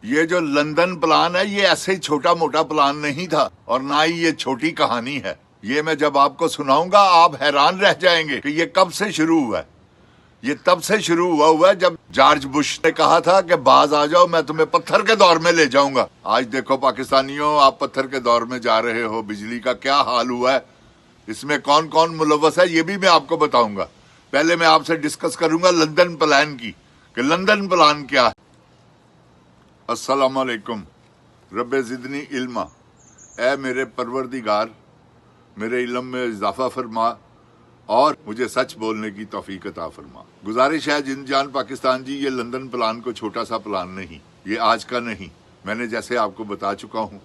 یہ جو London plan ہے یہ ایسے ہی چھوٹا موٹا پلان نہیں تھا اور نہ ہی یہ چھوٹی کہانی ہے. یہ میں جب آپ کو سناؤں گا آپ حیران رہ جائیں گے کہ یہ کب سے شروع ہوا ہے. یہ تب سے شروع ہوا ہے جب جارج بش نے کہا تھا کہ باز آ جاؤ میں تمہیں پتھر کے دور میں لے جاؤں گا. آج دیکھو پاکستانیوں آپ پتھر کے دور میں جا رہے ہو. بجلی کا کیا حال ہوا ہے, اس میں کون کون ملوث ہے یہ بھی میں آپ کو بتاؤں گا. پہلے میں آپ سے ڈسکس کروں گا لندن پلان کی کہ لندن پلان کیا ہے. السلام علیکم. رب زدنی علما, اے میرے پروردگار میرے علم میں اضافہ فرما اور مجھے سچ بولنے کی توفیق عطا فرما. گزارش ہے جن جان پاکستان جی, یہ لندن پلان کو چھوٹا سا پلان نہیں, یہ آج کا نہیں. میں نے جیسے آپ کو بتا چکا ہوں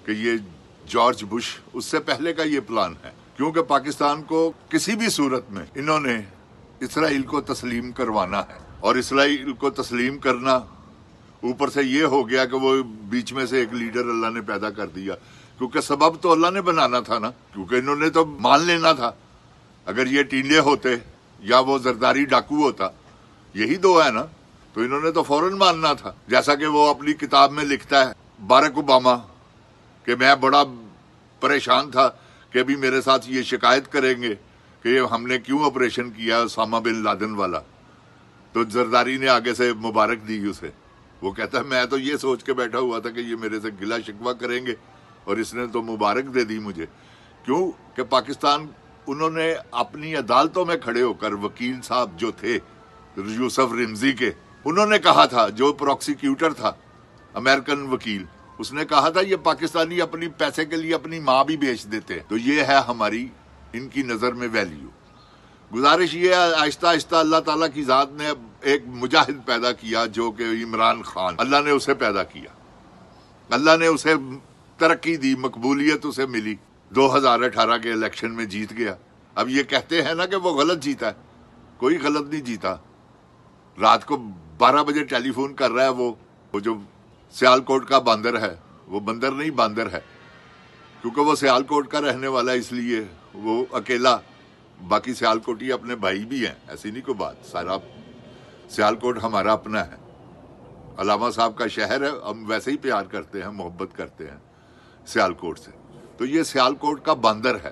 کہ یہ جارج بش اس سے پہلے کا یہ پلان ہے, کیونکہ پاکستان کو کسی بھی صورت میں انہوں نے اسرائیل کو تسلیم کروانا ہے. اور اسرائیل کو تسلیم کرنا اوپر سے یہ ہو گیا کہ وہ بیچ میں سے ایک لیڈر اللہ نے پیدا کر دیا, کیونکہ سبب تو اللہ نے بنانا تھا نا, کیونکہ انہوں نے تو مان لینا تھا. اگر یہ ٹینڈے ہوتے یا وہ زرداری ڈاکو ہوتا, یہی دو ہے نا, تو انہوں نے تو فوراً ماننا تھا. جیسا کہ وہ اپنی کتاب میں لکھتا ہے باراک اوباما کہ میں بڑا پریشان تھا کہ ابھی میرے ساتھ یہ شکایت کریں گے کہ ہم نے کیوں آپریشن کیا اسامہ بن لادن والا, تو زرداری نے آگے سے مبارک دی اسے. وہ کہتا ہے میں تو یہ سوچ کے بیٹھا ہوا تھا کہ یہ میرے سے گلا شکوہ کریں گے, اور اس نے تو مبارک دے دی مجھے. کیوں کہ پاکستان انہوں نے اپنی عدالتوں میں کھڑے ہو کر وکیل صاحب جو تھے یوسف رمزی کے, انہوں نے کہا تھا, جو پروسیکیوٹر تھا امریکن وکیل, اس نے کہا تھا یہ پاکستانی اپنی پیسے کے لیے اپنی ماں بھی بیچ دیتے ہیں. تو یہ ہے ہماری ان کی نظر میں ویلیو. گزارش یہ ہے آہستہ آہستہ اللہ تعالیٰ کی ذات نے ایک مجاہد پیدا کیا جو کہ عمران خان, اللہ نے اسے پیدا کیا, اللہ نے اسے ترقی دی, مقبولیت اسے ملی, 2018 کے الیکشن میں جیت گیا. اب یہ کہتے ہیں نا کہ وہ غلط جیتا ہے, کوئی غلط نہیں جیتا. رات کو 12 بجے ٹیلی فون کر رہا ہے وہ جو سیالکوٹ کا باندر ہے, وہ بندر نہیں باندر ہے, کیونکہ وہ سیالکوٹ کا رہنے والا ہے, اس لیے وہ اکیلا, باقی سیالکوٹی اپنے بھائی بھی ہیں, ایسی نہیں کوئی بات. سارا سیالکوٹ ہمارا اپنا ہے, علامہ صاحب کا شہر ہے, ہم ویسے ہی پیار کرتے ہیں, محبت کرتے ہیں سیالکوٹ سے. تو یہ سیالکوٹ کا باندر ہے,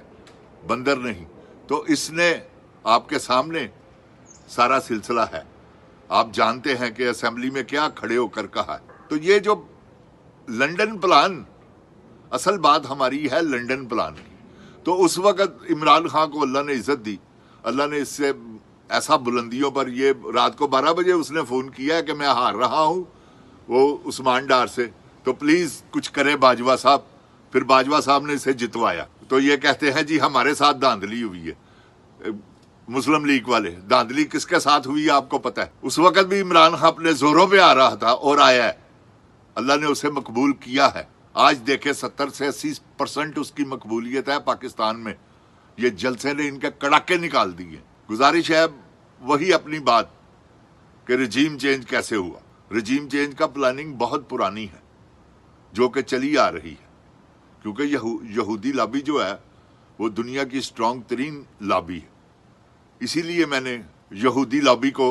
بندر نہیں. تو اس نے آپ کے سامنے سارا سلسلہ ہے, آپ جانتے ہیں کہ اسمبلی میں کیا کھڑے ہو کر کہا ہے. تو یہ جو لنڈن پلان, اصل بات ہماری ہے لنڈن پلان کی. تو اس وقت عمران خان کو اللہ نے عزت دی, اللہ نے اس سے ایسا بلندیوں پر, یہ رات کو 12 بجے اس نے فون کیا ہے کہ میں ہار رہا ہوں وہ عثمان ڈار سے, تو پلیز کچھ کرے باجوہ صاحب. پھر باجوہ صاحب نے اسے جتوایا. تو یہ کہتے ہیں جی ہمارے ساتھ دھاندلی ہوئی ہے, مسلم لیگ والے. دھاندلی کس کے ساتھ ہوئی ہے آپ کو پتہ ہے. اس وقت بھی عمران خان اپنے زوروں پہ آ رہا تھا اور آیا ہے, اللہ نے اسے مقبول کیا ہے. آج دیکھیں 70 سے 80% اس کی مقبولیت ہے پاکستان میں. یہ جلسے نے ان کے کڑاکے نکال دیے. گزارش ہے وہی اپنی بات کہ رجیم چینج کیسے ہوا. رجیم چینج کا پلاننگ بہت پرانی ہے جو کہ چلی آ رہی ہے, کیونکہ یہودی لابی جو ہے وہ دنیا کی اسٹرانگ ترین لابی ہے. اسی لیے میں نے یہودی لابی کو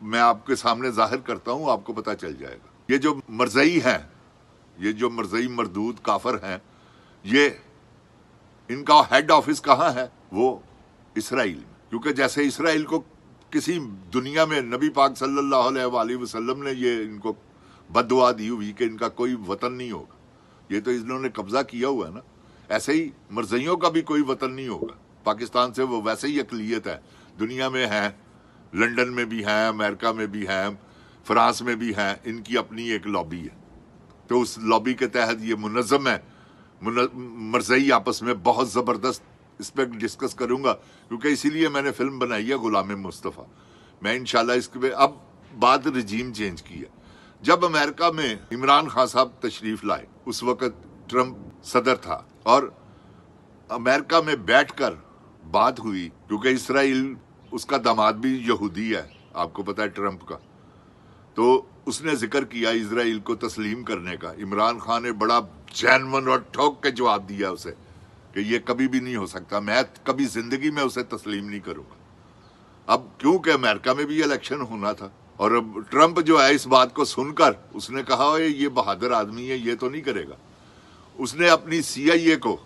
میں آپ کے سامنے ظاہر کرتا ہوں, آپ کو پتہ چل جائے گا. یہ جو مرزئی ہیں, یہ جو مرزئی مردود کافر ہیں, یہ ان کا ہیڈ آفس کہاں ہے؟ وہ اسرائیل میں. کیونکہ جیسے اسرائیل کو کسی دنیا میں نبی پاک صلی اللہ علیہ وآلہ وسلم نے یہ ان کو بد دعا دی ہوئی کہ ان کا کوئی وطن نہیں ہوگا, یہ تو انہوں نے قبضہ کیا ہوا ہے نا. ایسے ہی مرزئیوں کا بھی کوئی وطن نہیں ہوگا. پاکستان سے وہ ویسے ہی اقلیت ہے, دنیا میں ہیں, لنڈن میں بھی ہیں, امریکہ میں بھی ہیں, فرانس میں بھی ہیں, ان کی اپنی ایک لابی ہے. تو اس لابی کے تحت یہ منظم ہے. مرزئی آپس میں بہت زبردست, اس پہ ڈسکس کروں گا کیونکہ اسی لیے میں نے فلم بنائی ہے غلام مصطفیٰ. میں انشاءاللہ اس کے اب بات رجیم چینج کی ہے. جب امریکہ میں عمران خان صاحب تشریف لائے, اس وقت ٹرمپ صدر تھا, اور امریکہ میں بیٹھ کر بات ہوئی, کیونکہ اسرائیل اس کا داماد بھی یہودی ہے, آپ کو پتہ ہے ٹرمپ کا. تو اس نے ذکر کیا اسرائیل کو تسلیم کرنے کا. عمران خان نے بڑا جینون اور ٹھوک کے جواب دیا اسے کہ یہ کبھی بھی نہیں ہو سکتا, میں کبھی زندگی میں اسے تسلیم نہیں کروں گا. اب کیونکہ امریکہ میں بھی الیکشن ہونا تھا, اور اب ٹرمپ جو ہے اس بات کو سن کر اس نے کہا یہ بہادر آدمی ہے، یہ تو نہیں کرے گا. اس نے اپنی سی آئی اے کو،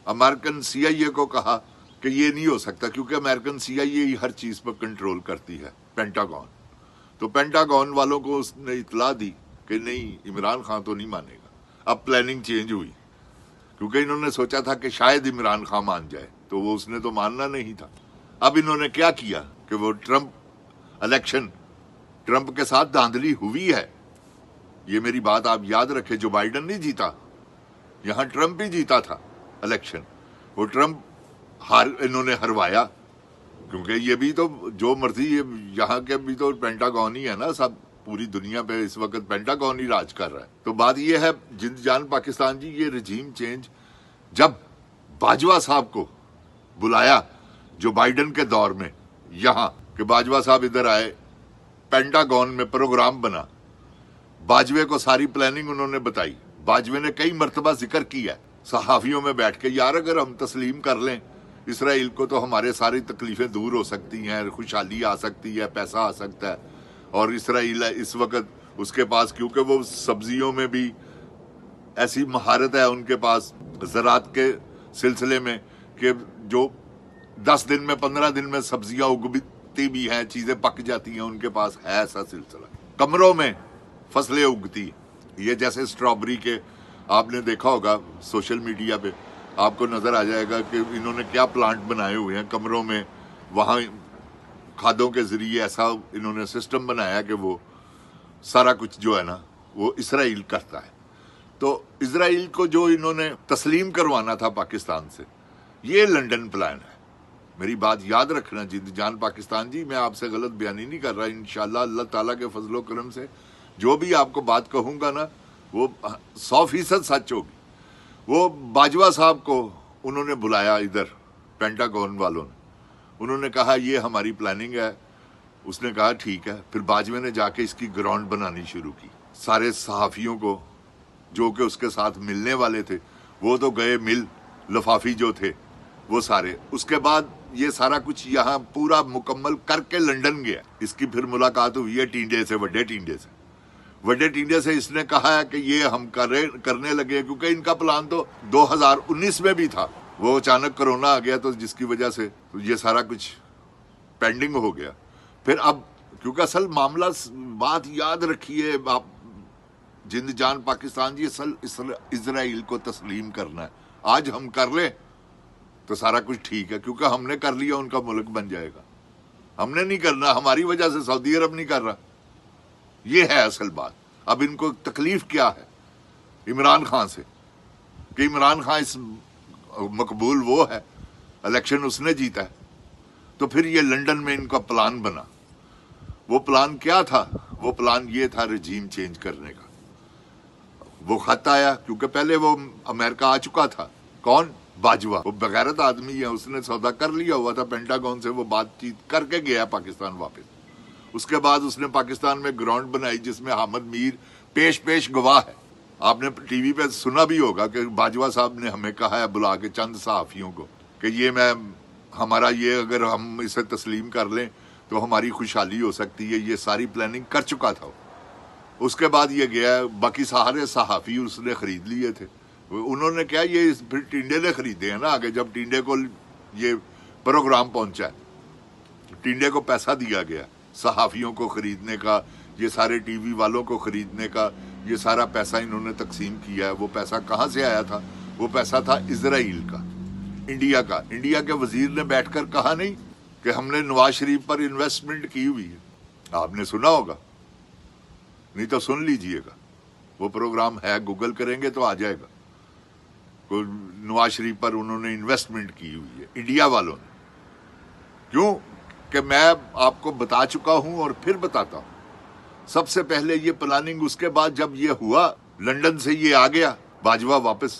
امریکن سی آئی اے کو کہا کہ یہ نہیں ہو سکتا، کیونکہ امریکن سی آئی اے ہی ہر چیز پر کنٹرول کرتی ہے، پینٹاگون. تو پینٹاگون والوں کو اس نے اطلاع دی کہ نہیں، عمران خان تو نہیں مانے گا. اب پلاننگ چینج ہوئی، کیونکہ انہوں نے سوچا تھا کہ شاید عمران خان مان جائے، تو وہ اس نے تو ماننا نہیں تھا. اب انہوں نے کیا کیا کہ وہ الیکشن ٹرمپ کے ساتھ دھاندلی ہوئی ہے. یہ میری بات آپ یاد رکھیں، جو بائیڈن نہیں جیتا، یہاں ٹرمپ ہی جیتا تھا الیکشن. وہ ٹرمپ انہوں نے ہروایا، کیونکہ یہ بھی تو جو مرضی، یہاں کے بھی تو پینٹاگون ہی ہے نا، سب پوری دنیا پہ اس وقت پینٹاگون ہی راج کر رہا ہے. تو بات یہ ہے جند جان پاکستان جی، یہ رجیم چینج جب باجوہ صاحب کو بلایا جو بائیڈن کے دور میں یہاں، کہ باجوہ صاحب ادھر آئے، پینٹاگون میں پروگرام بنا، باجوے کو ساری پلاننگ انہوں نے بتائی. باجوے نے کئی مرتبہ ذکر کیا صحافیوں میں بیٹھ کے، یار اگر ہم تسلیم کر لیں اسرائیل کو تو ہمارے ساری تکلیفیں دور ہو سکتی ہیں، خوشحالی آ سکتی ہے، پیسہ آ سکتا ہے. اور اسرائیل اس وقت اس کے پاس، کیونکہ وہ سبزیوں میں بھی ایسی مہارت ہے ان کے پاس زراعت کے سلسلے میں، کہ جو 10 دن میں 15 دن میں سبزیاں اگتی بھی ہیں، چیزیں پک جاتی ہیں، ان کے پاس ہے ایسا سلسلہ. کمروں میں فصلیں اگتی، یہ جیسے اسٹرابری کے، آپ نے دیکھا ہوگا سوشل میڈیا پہ، آپ کو نظر آ جائے گا کہ انہوں نے کیا پلانٹ بنائے ہوئے ہیں کمروں میں. وہاں کھادوں کے ذریعے ایسا انہوں نے سسٹم بنایا کہ وہ سارا کچھ جو ہے نا وہ اسرائیل کرتا ہے. تو اسرائیل کو جو انہوں نے تسلیم کروانا تھا پاکستان سے، یہ لنڈن پلان ہے. میری بات یاد رکھنا جند جان پاکستان جی، میں آپ سے غلط بیانی نہیں کر رہا. انشاءاللہ اللہ تعالیٰ کے فضل و کرم سے جو بھی آپ کو بات کہوں گا نا وہ 100% سچ ہوگی. وہ باجوہ صاحب کو انہوں نے بلایا ادھر، پینٹاگون والوں نے، انہوں نے کہا یہ ہماری پلاننگ ہے. اس نے کہا ٹھیک ہے. پھر باجوے نے جا کے اس کی گراؤنڈ بنانی شروع کی. سارے صحافیوں کو جو کہ اس کے ساتھ ملنے والے تھے وہ تو گئے مل، لفافی جو تھے وہ سارے. اس کے بعد یہ سارا کچھ یہاں پورا مکمل کر کے لنڈن گیا. اس کی پھر ملاقات ہوئی ہے ٹینڈے سے، وڈے ٹینڈے سے. وڈے ٹینڈے سے اس نے کہا ہے کہ یہ ہم کرنے لگے، کیونکہ ان کا پلان تو 2019 میں بھی تھا. وہ اچانک کرونا آ گیا تو جس کی وجہ سے یہ سارا کچھ پینڈنگ ہو گیا. پھر اب کیونکہ اصل معاملہ، بات یاد رکھیے آپ جند جان پاکستان جی، اصل اسرائیل کو تسلیم کرنا ہے. آج ہم کر لیں تو سارا کچھ ٹھیک ہے، کیونکہ ہم نے کر لیا ان کا ملک بن جائے گا. ہم نے نہیں کرنا، ہماری وجہ سے سعودی عرب نہیں کر رہا. یہ ہے اصل بات. اب ان کو تکلیف کیا ہے عمران خان سے، کہ عمران خان اس مقبول وہ ہے، الیکشن اس نے جیتا ہے. تو پھر یہ لنڈن میں ان کا پلان بنا. وہ پلان کیا تھا؟ وہ پلان یہ تھا رجیم چینج کرنے کا. وہ خط آیا، کیونکہ پہلے وہ امریکہ آ چکا تھا. کون؟ باجوہ. وہ بغیرت آدمی ہے، اس نے سودا کر لیا ہوا تھا پینٹاگون سے، وہ بات چیت کر کے گیا پاکستان واپس. اس کے بعد اس نے پاکستان میں گراؤنڈ بنائی جس میں حامد میر پیش گواہ ہے. آپ نے ٹی وی پہ سنا بھی ہوگا کہ باجوہ صاحب نے ہمیں کہا ہے بلا کے چند صحافیوں کو کہ یہ ہمارا یہ اگر ہم اسے تسلیم کر لیں تو ہماری خوشحالی ہو سکتی ہے. یہ ساری پلاننگ کر چکا تھا. اس کے بعد یہ گیا، باقی سارے صحافی اس نے خرید لیے تھے. انہوں نے کیا، یہ پھر ٹینڈے نے خریدے ہیں نا آگے. جب ٹینڈے کو یہ پروگرام پہنچا ہے، ٹینڈے کو پیسہ دیا گیا صحافیوں کو خریدنے کا، یہ سارے ٹی وی والوں کو خریدنے کا. یہ سارا پیسہ انہوں نے تقسیم کیا ہے. وہ پیسہ کہاں سے آیا تھا؟ وہ پیسہ تھا اسرائیل کا، انڈیا کا. انڈیا کے وزیر نے بیٹھ کر کہا نہیں کہ ہم نے نواز شریف پر انویسٹمنٹ کی ہوئی ہے. آپ نے سنا ہوگا، نہیں تو سن لیجئے گا. وہ پروگرام ہے، گوگل کریں گے تو آ جائے گا. نواز شریف پر انہوں نے انویسٹمنٹ کی ہوئی ہے انڈیا والوں نے. کیوں؟ کہ میں آپ کو بتا چکا ہوں اور پھر بتاتا ہوں. سب سے پہلے یہ پلاننگ، اس کے بعد جب یہ ہوا، لنڈن سے یہ آ گیا باجوہ واپس،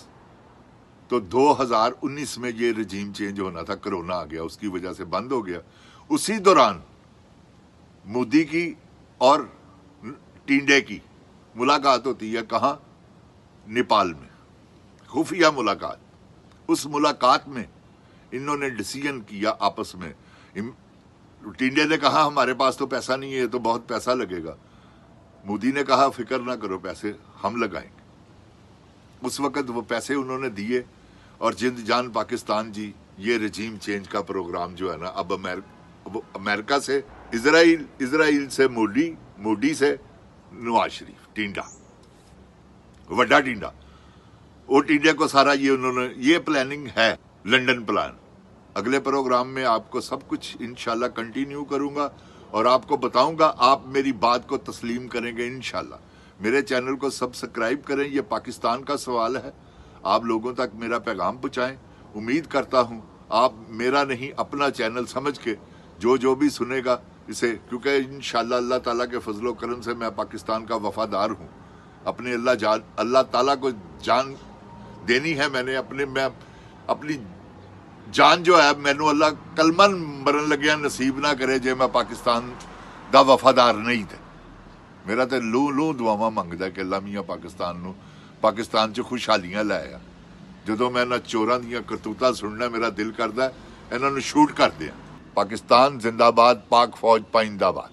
تو 2019 میں یہ رجیم چینج ہونا تھا. کرونا آ گیا، اس کی وجہ سے بند ہو گیا. اسی دوران مودی کی اور ٹینڈے کی ملاقات ہوتی ہے. کہاں؟ نیپال میں، خفیہ ملاقات. اس ملاقات میں انہوں نے ڈیسیژن کیا آپس میں، ٹینڈے نے کہا ہمارے پاس تو پیسہ نہیں ہے, یہ تو بہت پیسہ لگے گا. مودی نے کہا فکر نہ کرو, پیسے ہم لگائیں گے. اس وقت وہ پیسے انہوں نے دیے, اور جند جان پاکستان جی, یہ رجیم چینج کا پروگرام جو ہے نا, اب امریکہ سے اسرائیل سے مودی سے نواز شریف, ٹینڈا, وڈا ٹینڈا, وہ ٹینڈے کو سارا یہ انہوں نے, یہ پلاننگ ہے, لنڈن پلان. اگلے پروگرام میں آپ کو سب کچھ انشاءاللہ کنٹینیو کروں گا اور آپ کو بتاؤں گا, آپ میری بات کو تسلیم کریں گے انشاءاللہ. میرے چینل کو سبسکرائب کریں, یہ پاکستان کا سوال ہے, آپ لوگوں تک میرا پیغام پہنچائیں. امید کرتا ہوں آپ میرا نہیں اپنا چینل سمجھ کے جو بھی سنے گا اسے, کیونکہ انشاءاللہ اللہ تعالیٰ کے فضل و کرم سے میں پاکستان کا وفادار ہوں. اپنے اللہ تعالیٰ کو جان دینی ہے, میں اپنی جان جو ہے مینو اللہ کلمہ مرن لگیا نصیب نہ کرے جے میں پاکستان دا وفادار نہیں تھے. میرا تے لوں دعاواں منگدا کہ اللہ میاں پاکستان چ خوشحالیاں لے آیا. جدوں میں نہ چوراں دیاں کرتوتاں سننا میرا دل کردا ہے انہاں نوں شوٹ کر دیاں. پاکستان زندہ باد, پاک فوج پائندہ باد.